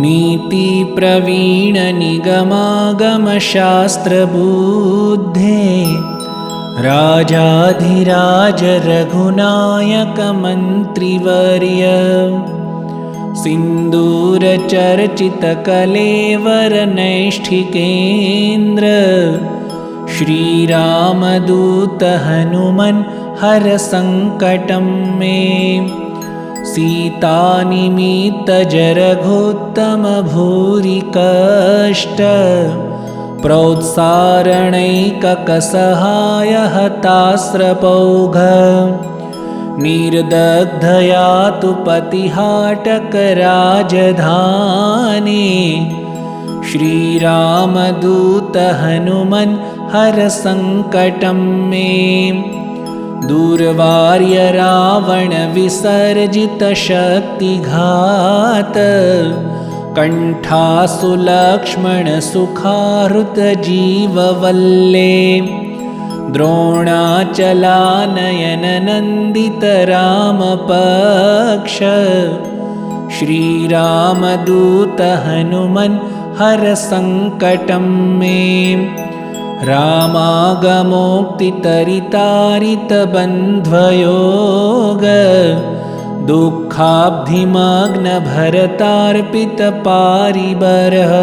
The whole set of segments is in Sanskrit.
नीति प्रवीण निगमागम शास्त्र बुद्धे राजाधिराज रघुनायक मंत्रिवर्य सिंदूर चर्चित कलेवर नैष्ठिकेन्द्र श्रीरामदूत हनुमन हर संकटं मे सीतानिमित्त जरघोत्तम भूरि कष्ट प्रोत्सारणैककसहाय हतास्रपौघ निर्दग्धया तु पतिहाटक राजधानी श्रीरामदूत हनुमन हर संकटं मे दूरवार्य रावण विसर्जित शक्तिघात कंठासु लक्ष्मण सुखाहृत जीववल्ले द्रोणाचलानयन नंदित रामपक्ष श्रीरामदूत हनुमन हर संकटं मे रामागमोक्तितरितारितबन्ध्वयोग दुःखाब्धिमग्न भरतार्पित पारिबरः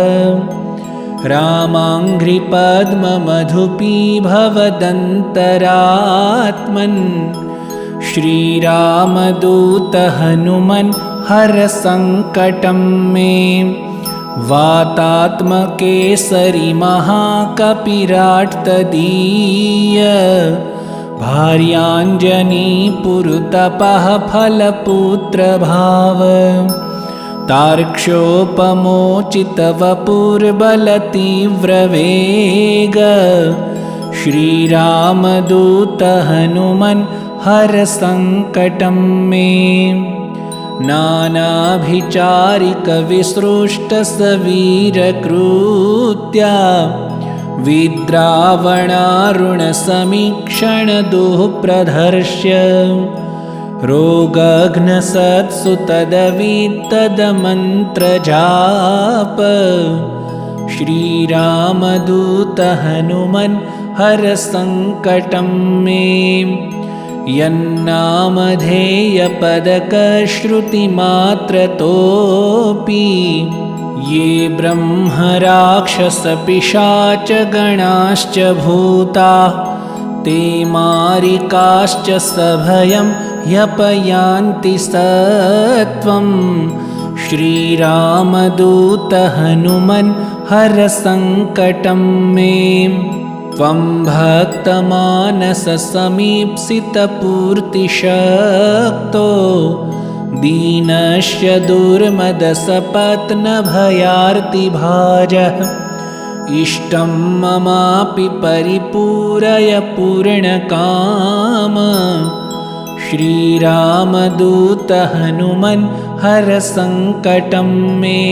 रामाङ्घ्रिपद्ममधुपीभवदन्तरात्मन् श्रीरामदूत हनुमन हर संकटं मे वातात्मकेसरि महाकपिराट्तदीय भार्याञ्जनी पुरुतपः फलपुत्रभाव तार्क्ष्योपमोचितवपुर्बलतीव्रवेग श्रीरामदूत हनुमन हर संकटं मे नानाभिचारिकविसृष्टसवीरकृत्या विद्रावणारुणसमीक्षण दुःप्रदर्श्य रोगघ्नसत्सु तदवित्तदमन्त्रजाप श्रीरामदूत हनुमन हर संकटं मे यन्नामधेयपदकश्रुतिमात्रतोऽपि ये ब्रह्मराक्षसपिशाचगणाश्च भूता ते मारिकाश्च सभयं ह्यपयान्ति सत्वं श्रीरामदूत हनुमन हर संकटं मे त्वं भक्तमानससमीप्सितपूर्तिशक्तो दीनस्य दुर्मदसपत्नभयार्तिभाजः इष्टं ममापि परिपूरय पूर्णकाम श्रीरामदूत हनुमन हर संकटं मे